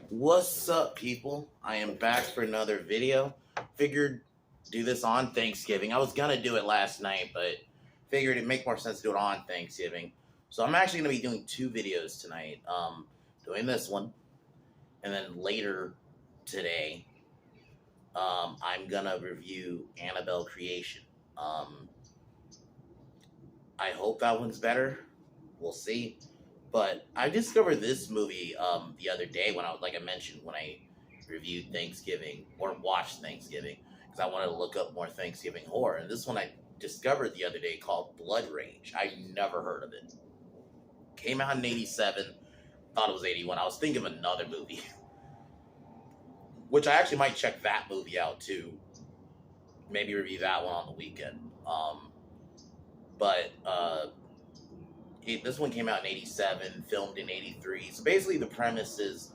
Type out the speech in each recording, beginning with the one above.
What's up, people? I am back for another video. Figured do this on Thanksgiving. I was gonna do it last night, but figured it'd make more sense to do it on Thanksgiving. So I'm actually gonna be doing two videos tonight. Doing this one, and then later today, I'm gonna review Annabelle Creation. Um, I hope that one's better. We'll see. But I discovered this movie the other day when like I mentioned, when I reviewed Thanksgiving or watched Thanksgiving, because I wanted to look up more Thanksgiving horror. And this one I discovered the other day called Blood Rage. I never heard of it. Came out in '87. Thought it was '81. I was thinking of another movie, which I actually might check that movie out too. Maybe review that one on the weekend. But this one came out in '87, filmed in '83. So basically, the premise is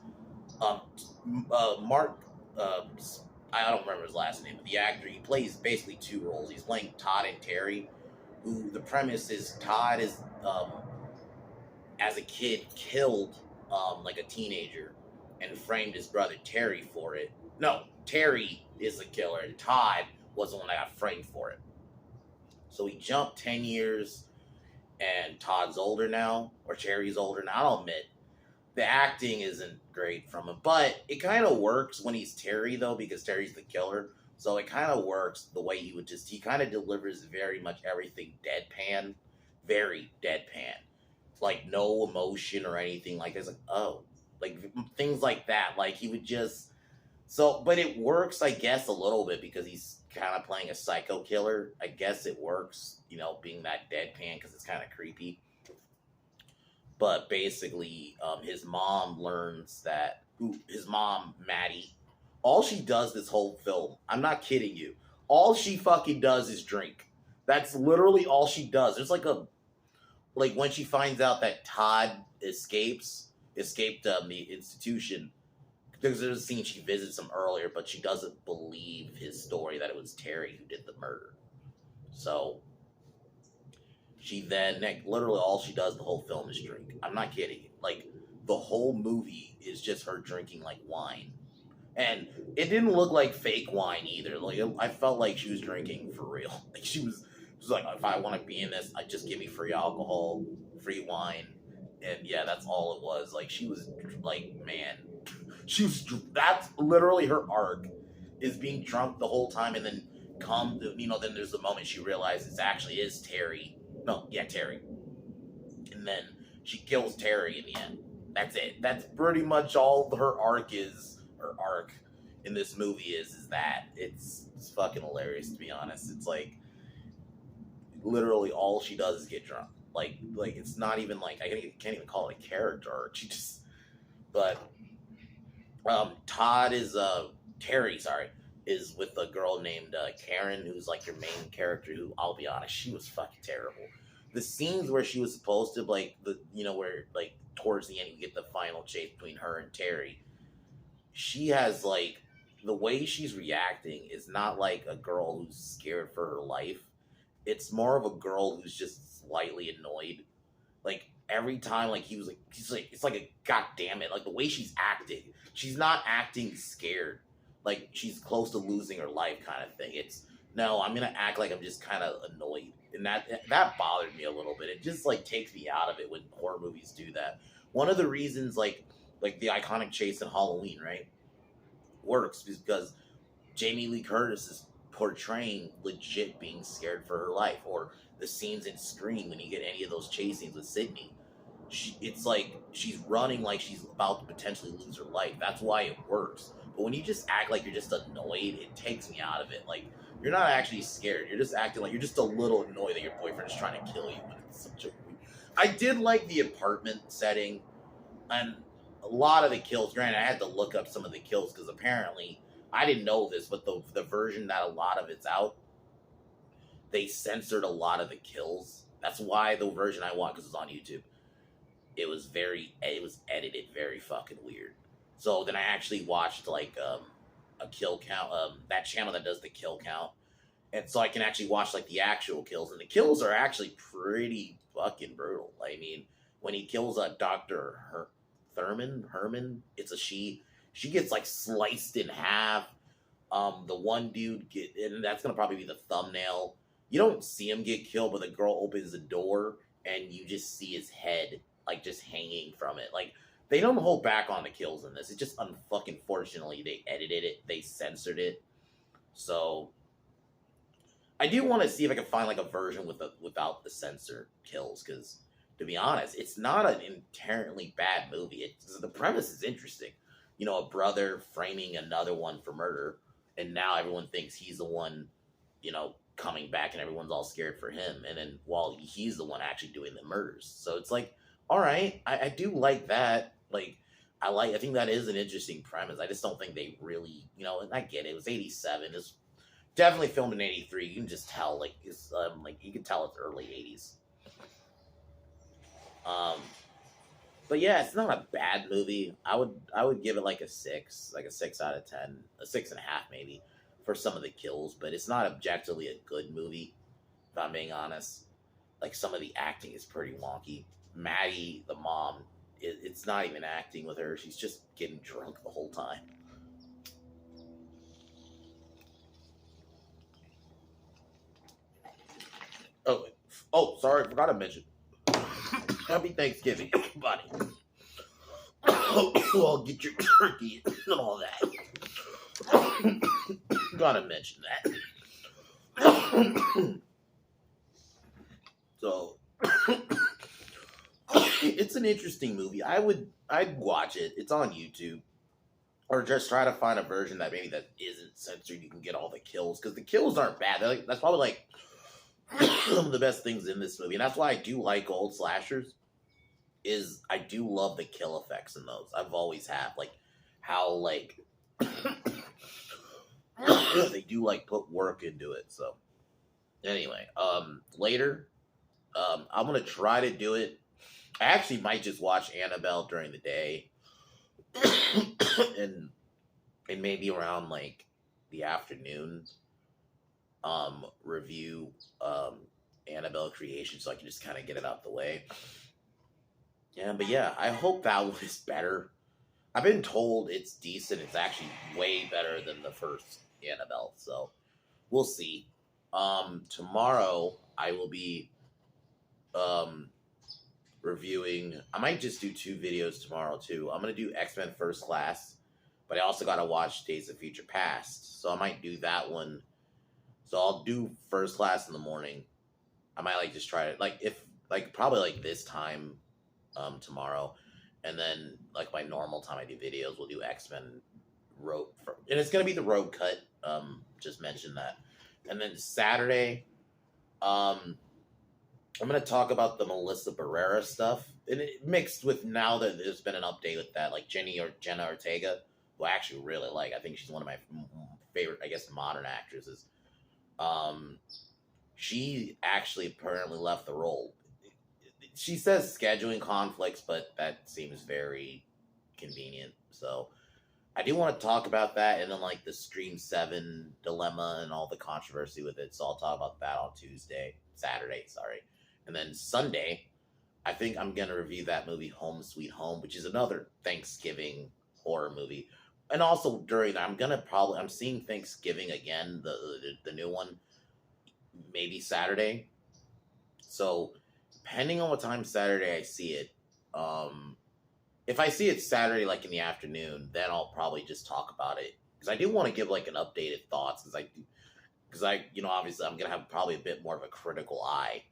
Mark. I don't remember his last name, but the actor, he plays basically two roles. He's playing Todd and Terry, who the premise is Todd is as a kid killed like a teenager and framed his brother Terry for it. No, Terry is the killer, and Todd was the one that got framed for it. So he jumped 10 years, and Todd's older now, or Terry's older now. I'll admit, the acting isn't great from him, but it kind of works when he's Terry, though, because Terry's the killer. So it kind of works the way he kind of delivers very much everything deadpan, very deadpan. Like, no emotion or anything. Like, it's like, oh, like, things like that. Like, he would just, but it works, I guess, a little bit because he's kind of playing a psycho killer. I guess it works, being that deadpan because it's kind of creepy. But basically, his mom learns that his mom, Maddie, all she does this whole film, I'm not kidding you, all she fucking does is drink. That's literally all she does. There's like when she finds out that Todd escaped the institution. There's a scene she visits him earlier, but she doesn't believe his story that it was Terry who did the murder. So she then, literally all she does the whole film is drink. I'm not kidding you. Like, the whole movie is just her drinking like wine. And it didn't look like fake wine either. Like, I felt like she was drinking for real. Like, she was like, if I want to be in this, just give me free alcohol, free wine. And yeah, that's all it was. Like, she was like, man, that's literally her arc, is being drunk the whole time, and then then there's the moment she realizes it actually is Terry. No, yeah, Terry. And then she kills Terry in the end. That's it. That's pretty much all her arc is. Her arc in this movie is that. It's fucking hilarious, to be honest. It's like, literally all she does is get drunk. Like it's not even like, I can't even call it a character arc. She just, but Todd is Terry, sorry, is with a girl named Karen, who's like your main character, who, I'll be honest, she was fucking terrible. The scenes where she was supposed to, like, where, like, towards the end you get the final chase between her and Terry, she has, like, the way she's reacting is not like a girl who's scared for her life. It's more of a girl who's just slightly annoyed. Like, every time, like, he's like, it's like a goddamn it. Like, the way she's acting, she's not acting scared. Like, she's close to losing her life kind of thing. It's, no, I'm going to act like I'm just kind of annoyed. And that bothered me a little bit. It just, like, takes me out of it when horror movies do that. One of the reasons, like the iconic chase in Halloween, right, works because Jamie Lee Curtis is portraying legit being scared for her life. Or the scenes in Scream when you get any of those chase scenes with Sydney. It's like she's running like she's about to potentially lose her life. That's why it works. But when you just act like you're just annoyed, it takes me out of it. Like, you're not actually scared. You're just acting like you're just a little annoyed that your boyfriend is trying to kill you. And it's such a weird... I did like the apartment setting, and a lot of the kills. Granted, I had to look up some of the kills because apparently, I didn't know this, but the version that a lot of it's out, they censored a lot of the kills. That's why the version I want, because it's on YouTube, it was edited very fucking weird. So then I actually watched like a kill count, that channel that does the kill count, and so I can actually watch like the actual kills, and the kills are actually pretty fucking brutal. I mean, when he kills Dr. Herman, it's a she, She gets like sliced in half. The one dude and that's gonna probably be the thumbnail. You don't see him get killed, but the girl opens the door and you just see his head like just hanging from it. Like they don't hold back on the kills in this. It just unfucking fortunately they edited it, they censored it. So I do want to see if I can find like a version without the censor kills, because to be honest, it's not an inherently bad movie. The premise is interesting. You know, a brother framing another one for murder, and now everyone thinks he's the one, you know, coming back, and everyone's all scared for him. And then while he's the one actually doing the murders, so it's like, all right, I do like that. Like, I think that is an interesting premise. I just don't think they really, you know, and I get it. It was '87. It's definitely filmed in '83. You can just tell, like, it's like you can tell it's early '80s. But yeah, it's not a bad movie. I would give it like a 6, like a 6 out of 10, a 6.5 maybe for some of the kills. But it's not objectively a good movie, if I'm being honest. Like some of the acting is pretty wonky. Maddie, the mom, it's not even acting with her. She's just getting drunk the whole time. Oh, sorry, forgot to mention. Happy Thanksgiving, everybody. Well, get your turkey and all that. Gotta mention that. So, it's an interesting movie. I'd watch it. It's on YouTube, or just try to find a version that maybe that isn't censored. You can get all the kills, because the kills aren't bad. That's probably like some of the best things in this movie, and that's why I do like old slashers. Is I do love the kill effects in those. I've always have, like how like they do like put work into it. So anyway, later, I'm gonna try to do it. I actually might just watch Annabelle during the day, and maybe around like the afternoon, review Annabelle Creation, so I can just kind of get it out the way. Yeah, but yeah, I hope that was better. I've been told it's decent. It's actually way better than the first Annabelle, so we'll see. Tomorrow I will be reviewing. I might just do 2 videos tomorrow too. I'm gonna do X-Men First Class, but I also gotta watch Days of Future Past, so I might do that one. So I'll do First Class in the morning. I might like just try to probably like this time tomorrow, and then like my normal time I do videos, we'll do X-Men road and it's gonna be the road cut. Just mention that. And then Saturday, I'm gonna talk about the Melissa Barrera stuff, and it mixed with, now that there's been an update with that, like Jenna Ortega, who I actually really like. I think she's one of my favorite, I guess, modern actresses. She actually apparently left the role. She says scheduling conflicts, but that seems very convenient. So I do want to talk about that, and then like the Stream 7 dilemma and all the controversy with it. So I'll talk about that on Saturday, sorry. And then Sunday, I think I'm going to review that movie Home Sweet Home, which is another Thanksgiving horror movie. And also during that, I'm seeing Thanksgiving again, the new one, maybe Saturday. So depending on what time Saturday I see it, if I see it Saturday, like in the afternoon, then I'll probably just talk about it, because I do want to give like an updated thoughts, because I, you know, obviously I'm gonna have probably a bit more of a critical eye,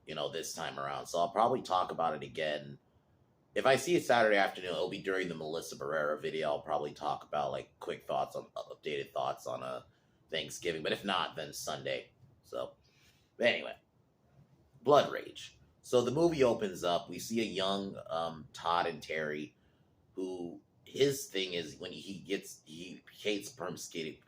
you know, this time around. So I'll probably talk about it again. If I see it Saturday afternoon, it'll be during the Melissa Barrera video. I'll probably talk about like quick thoughts on updated thoughts on Thanksgiving. But if not, then Sunday. So, but anyway, Blood Rage. So the movie opens up. We see a young Todd and Terry, who his thing is when he hates promiscuity.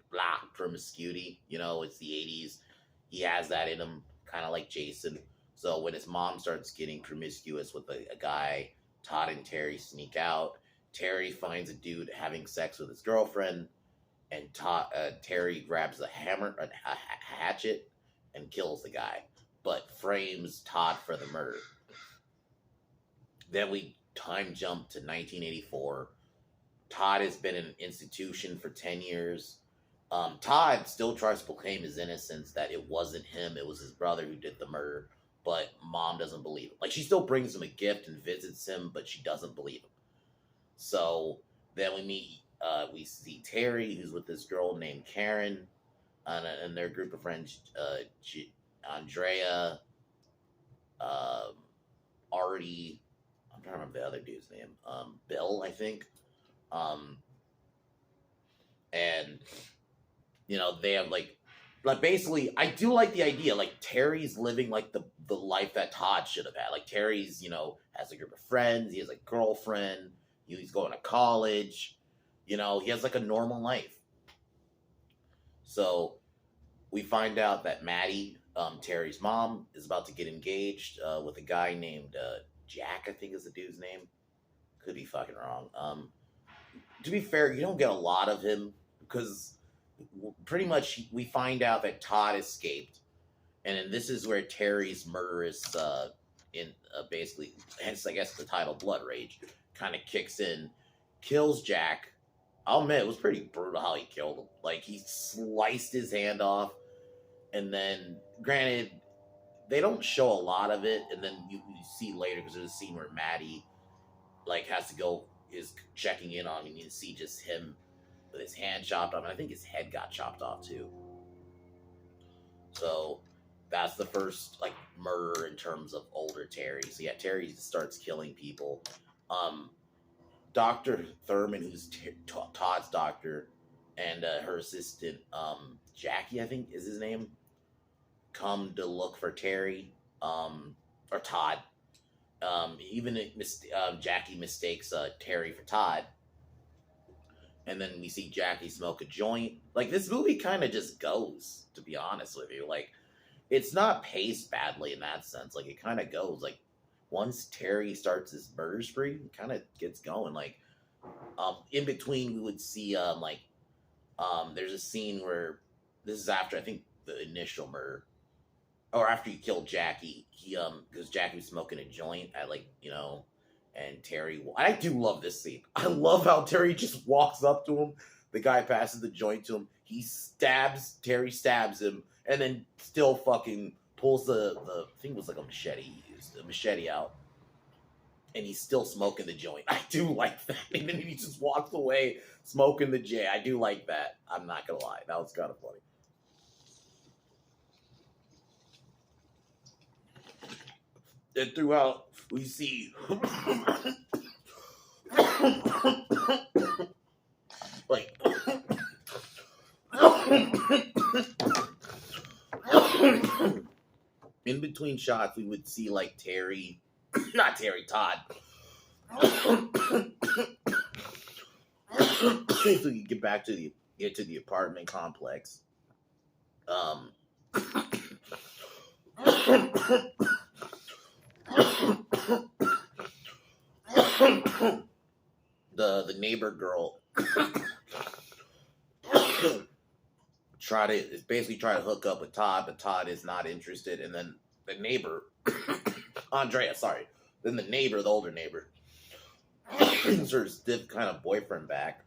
You know, it's the '80s. He has that in him, kind of like Jason. So when his mom starts getting promiscuous with a guy, Todd and Terry sneak out. Terry finds a dude having sex with his girlfriend, and Terry grabs a hatchet, and kills the guy, but frames Todd for the murder. Then we time jump to 1984. Todd has been in an institution for 10 years. Todd still tries to proclaim his innocence, that it wasn't him, it was his brother who did the murder, but mom doesn't believe him. Like, she still brings him a gift and visits him, but she doesn't believe him. So then we see Terry, who's with this girl named Karen, and their group of friends, Andrea, um, Artie, I'm trying to remember the other dude's name, Bill, I think. Um, and they have like basically, I do like the idea. Like, Terry's living like the life that Todd should have had. Like, Terry's has a group of friends. He has a girlfriend. He's going to college. He has like a normal life. So we find out that Maddie, Terry's mom, is about to get engaged with a guy named Jack, I think is the dude's name. Could be fucking wrong. To be fair, you don't get a lot of him because pretty much we find out that Todd escaped, and then this is where Terry's murderous, basically, hence I guess the title Blood Rage, kind of kicks in, kills Jack. I'll admit it was pretty brutal how he killed him. Like, he sliced his hand off, and then, granted, they don't show a lot of it, and then you see later because there's a scene where Maddie has to go, is checking in on him, and you see just him with his hand chopped off, and I think his head got chopped off too. So that's the first murder in terms of older Terry. So yeah, Terry starts killing people. Dr. Thurman, who's Todd's doctor, and her assistant, Jackie, I think is his name, come to look for Terry, or Todd. Even Jackie mistakes Terry for Todd. And then we see Jackie smoke a joint. Like, this movie kind of just goes, to be honest with you. Like, it's not paced badly in that sense. Like, it kind of goes. Like, once Terry starts his murder spree, it kind of gets going. Like, in between, we would see, there's a scene where, this is after, I think, the initial murder. Or after he killed Jackie, because Jackie was smoking a joint at, and Terry, I do love this scene. I love how Terry just walks up to him. The guy passes the joint to him. Terry stabs him, and then still fucking pulls the I think it was like a machete he used, a machete out. And he's still smoking the joint. I do like that. And then he just walks away smoking the J. I do like that. I'm not gonna lie. That was kind of funny. And throughout, we see in between shots, we would see Terry, not Terry, Todd. So you get back to the apartment complex. The neighbor girl try to hook up with Todd, but Todd is not interested. And then the neighbor, Andrea, sorry. Then the older neighbor, brings her stiff kind of boyfriend back,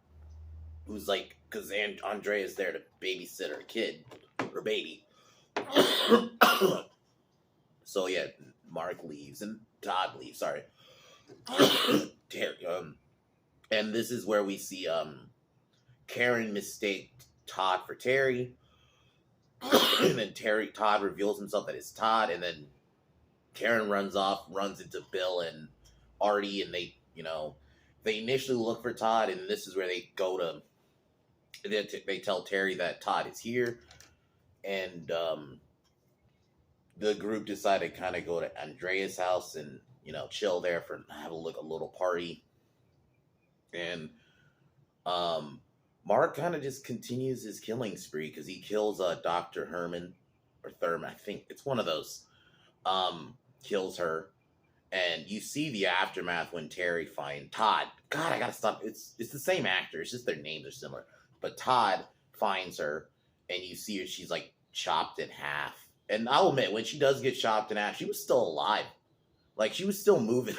who's because Andrea's there to babysit her kid, her baby. So yeah, Mark leaves and Todd leaves. Sorry, Terry. And this is where we see Karen mistake Todd for Terry, and then Todd reveals himself that it's Todd, and then Karen runs into Bill and Artie, and they initially look for Todd, and this is where they go to. They tell Terry that Todd is here, and the group decided to kind of go to Andrea's house and chill there have a little party. And Mark kind of just continues his killing spree because he kills Dr. Herman or Thurman, I think it's one of those. Kills her, and you see the aftermath when Terry finds Todd. God, I gotta stop. It's the same actor. It's just their names are similar. But Todd finds her, and you see her. She's chopped in half. And I'll admit, when she does get chopped in half, she was still alive. She was still moving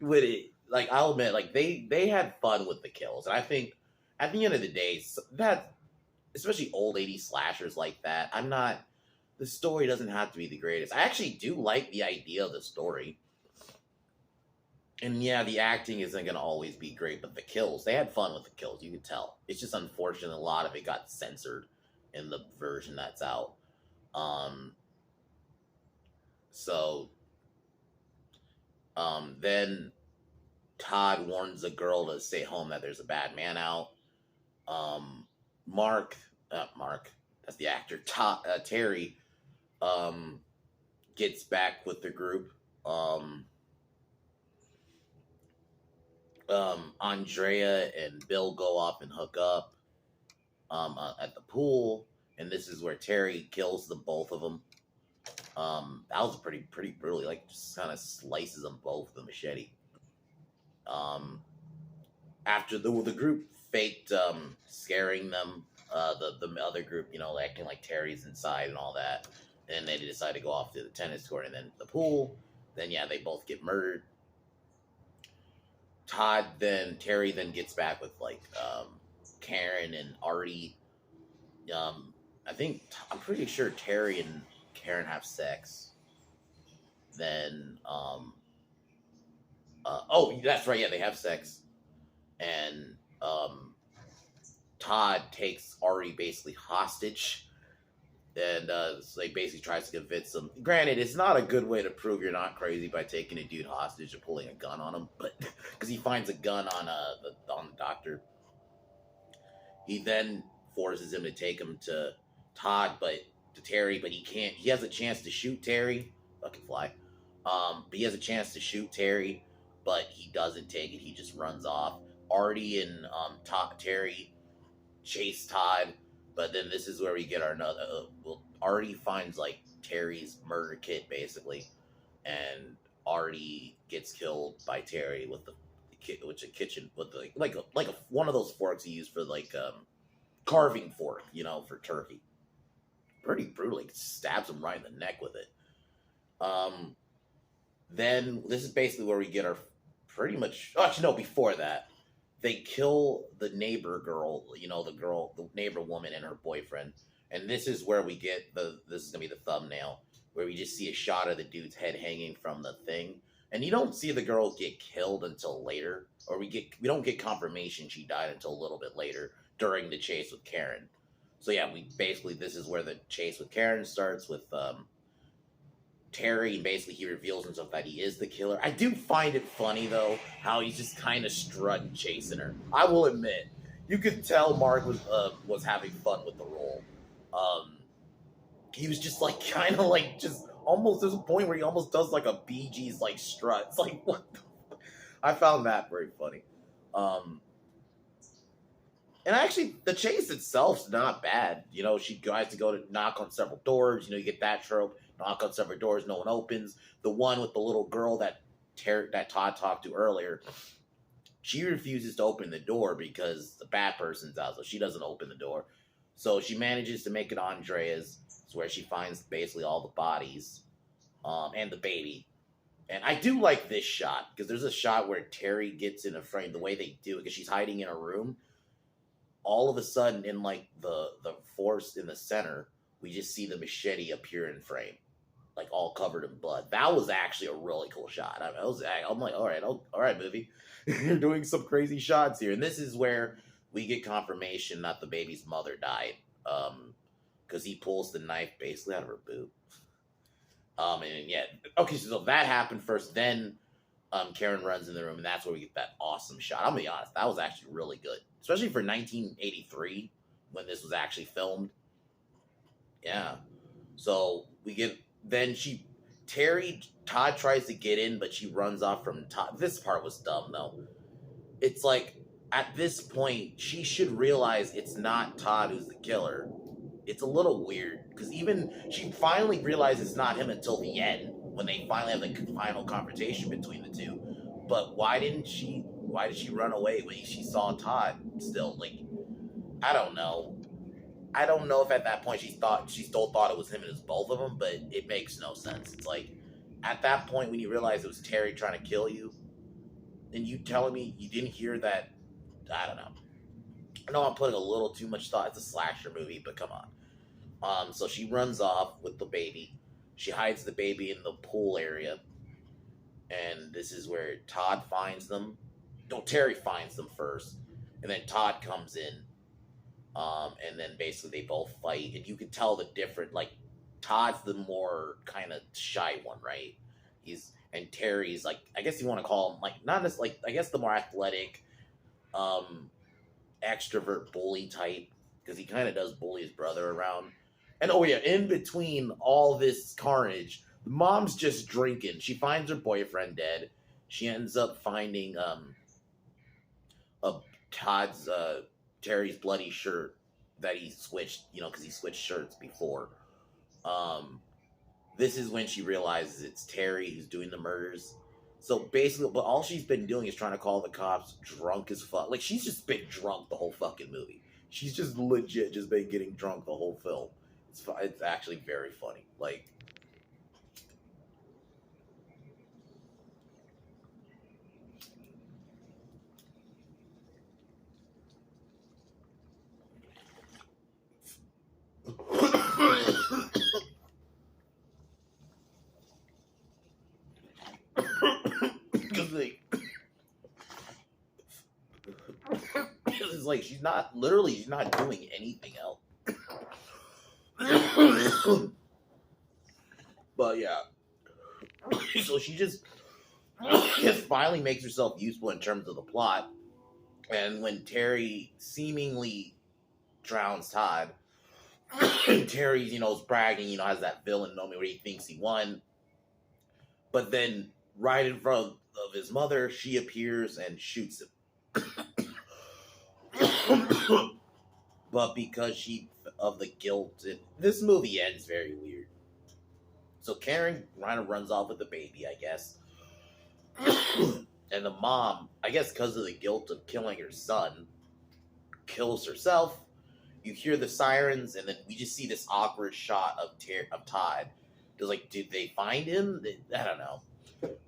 with it. like I'll admit, like they had fun with the kills, and I think at the end of the day, that especially old 80s slashers like that, I'm not. The story doesn't have to be the greatest. I actually do like the idea of the story. And yeah, the acting isn't going to always be great, but the kills, they had fun with the kills. You could tell. It's just unfortunate a lot of it got censored in the version that's out. Um, so then Todd warns the girl to stay home that there's a bad man out. Um, Mark, that's the actor. Terry um, gets back with the group. Andrea and Bill go off and hook up at the pool, and this is where Terry kills them, both of them. That was pretty brutally, like just kind of slices them both with a machete. Um, After the group faked scaring them, the other group, acting like Terry's inside and all that, and they decide to go off to the tennis court and then the pool. Then yeah, they both get murdered. Terry then gets back with like Karen and Artie. I'm pretty sure Terry and Karen have sex. Then oh, that's right, yeah, they have sex, and Todd takes Artie basically hostage, and so he basically tries to convince him. Granted, it's not a good way to prove you're not crazy by taking a dude hostage and pulling a gun on him, but because he finds a gun on the doctor. He then forces him to take him to Terry, but he can't. He has a chance to shoot Terry. Fucking fly. But he has a chance to shoot Terry, but he doesn't take it. He just runs off. Artie and Terry chase Todd, but then this is where we get our another. Artie finds like Terry's murder kit basically, and Artie gets killed by Terry with a kitchen with one of those forks you use for like carving fork, for turkey. Pretty brutally, stabs him right in the neck with it. Then this is basically where we get our pretty much. Oh, actually, no. Before that, they kill the neighbor girl. The neighbor woman and her boyfriend. And this is where we get This is gonna be the thumbnail where we just see a shot of the dude's head hanging from the thing, and you don't see the girl get killed until later, or we don't get confirmation she died until a little bit later during the chase with Karen. So yeah, this is where the chase with Karen starts with Terry, and basically he reveals himself that he is the killer. I do find it funny though how he's just kind of strutting chasing her. I will admit, you could tell Mark was having fun with the role. He was just like kind of like just almost. There's a point where he almost does like a Bee Gees like strut. It's like what? I found that very funny. And actually, the chase itself's not bad. She tries to go to knock on several doors. You get that trope. Knock on several doors, no one opens. The one with the little girl that Todd talked to earlier, she refuses to open the door because the bad person's out, so she doesn't open the door. So she manages to make it Andrea's, where she finds basically all the bodies, and the baby. And I do like this shot because there's a shot where Terry gets in a frame. The way they do it, because she's hiding in a room. All of a sudden, in like the forest in the center, we just see the machete appear in frame, like all covered in blood. That was actually a really cool shot. I'm like, all right, movie, you're doing some crazy shots here. And this is where we get confirmation that the baby's mother died, because he pulls the knife basically out of her boob. And yeah, okay, so that happened first. Then Karen runs in the room, and that's where we get that awesome shot. I'm gonna be honest, that was actually really good, especially for 1983 when this was actually filmed. Yeah. So we get Todd tries to get in, but she runs off from Todd. This part was dumb though. It's like at this point she should realize it's not Todd who's the killer. It's a little weird because even she finally realizes it's not him until the end when they finally have the final confrontation between the two. But why did she run away when she saw Todd still? Like, I don't know. I don't know if at that point she still thought it was him and it was both of them, but it makes no sense. It's like at that point when you realize it was Terry trying to kill you, And you telling me you didn't hear that? I don't know. I know I'm putting a little too much thought. It's a slasher movie, but come on. So she runs off with the baby. She hides the baby in the pool area, and this is where Todd finds them. No, Terry finds them first, and then Todd comes in. And then basically they both fight, and you can tell the different. Like Todd's the more kind of shy one, right? He's and Terry's like, I guess you want to call him like not as like, I guess the more athletic, um, extrovert bully type, because he kind of does bully his brother around. And oh yeah, in between all this carnage, the mom's just drinking. She finds her boyfriend dead. She ends up finding a Todd's Terry's bloody shirt that he switched, because he switched shirts before. Um, this is when she realizes it's Terry who's doing the murders. So basically, but all she's been doing is trying to call the cops drunk as fuck. Like she's just been drunk the whole fucking movie. She's just legit just been getting drunk the whole film. It's actually very funny. Like because like it's like she's not doing anything else. But yeah, so she just finally makes herself useful in terms of the plot. And when Terry seemingly drowns Todd, Terry, is bragging, has that villain moment where he thinks he won. But then, right in front of his mother, she appears and shoots him. But because of the guilt, this movie ends very weird. So Karen kind of runs off with the baby, I guess. And the mom, I guess because of the guilt of killing her son, kills herself. You hear the sirens, and then we just see this awkward shot of Todd. It's like, did they find him? I don't know.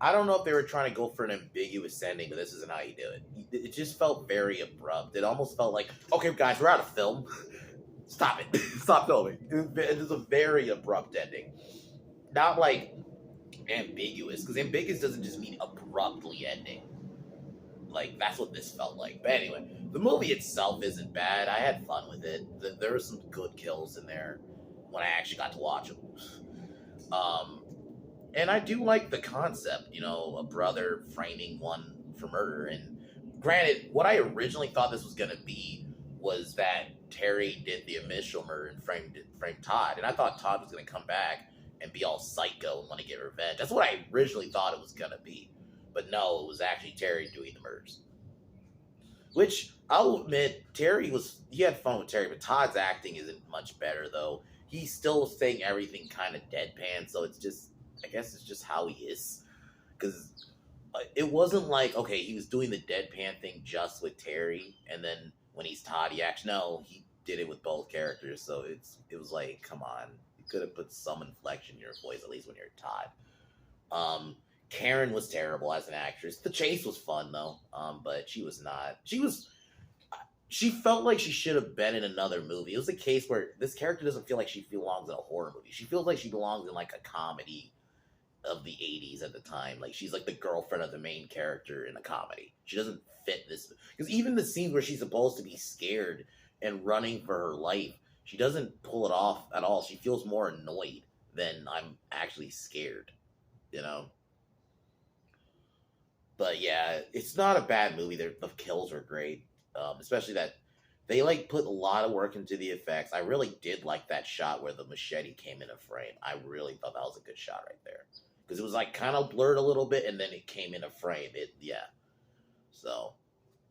I don't know if they were trying to go for an ambiguous ending, but this isn't how you do it. It just felt very abrupt. It almost felt like, okay, guys, we're out of film. Stop it. Stop filming. It is a very abrupt ending. Not like ambiguous, because ambiguous doesn't just mean abruptly ending. Like, that's what this felt like. But anyway, the movie itself isn't bad. I had fun with it. There were some good kills in there when I actually got to watch them. And I do like the concept, a brother framing one for murder. And granted, what I originally thought this was going to be was that Terry did the initial murder and framed Todd. And I thought Todd was going to come back and be all psycho and want to get revenge. That's what I originally thought it was going to be. But no, it was actually Terry doing the murders. Which, I'll admit, he had fun with Terry, but Todd's acting isn't much better, though. He's still saying everything kind of deadpan, so I guess it's just how he is. Because it wasn't like, okay, he was doing the deadpan thing just with Terry, and then when he's Todd, he did it with both characters, so it was like, come on. You could have put some inflection in your voice, at least when you're Todd. Karen was terrible as an actress. The chase was fun though, but she was not. She felt like she should have been in another movie. It was a case where this character doesn't feel like she belongs in a horror movie. She feels like she belongs in like a comedy of the 80s at the time. Like she's like the girlfriend of the main character in a comedy. She doesn't fit this, because even the scenes where she's supposed to be scared and running for her life, she doesn't pull it off at all. She feels more annoyed than I'm actually scared, you know? But yeah, it's not a bad movie. The kills are great, especially that they like put a lot of work into the effects. I really did like that shot where the machete came in a frame. I really thought that was a good shot right there, because it was like kind of blurred a little bit and then it came in a frame. Yeah. So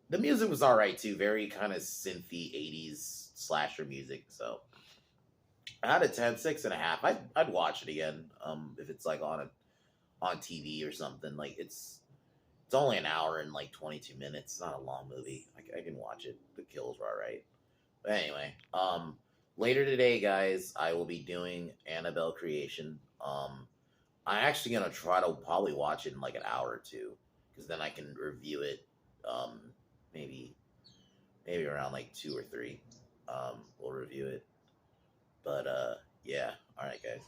the music was all right too. Very kind of synthy 80s slasher music. So out of 10, 6.5. I'd watch it again. If it's like on TV or something. Like it's only an hour and like 22 minutes. It's not a long movie. I can watch it. The kills were alright. But anyway, later today, guys, I will be doing Annabelle Creation. I'm actually gonna try to probably watch it in like an hour or two. because then I can review it. Maybe around like 2 or 3. We'll review it. But yeah. All right, guys.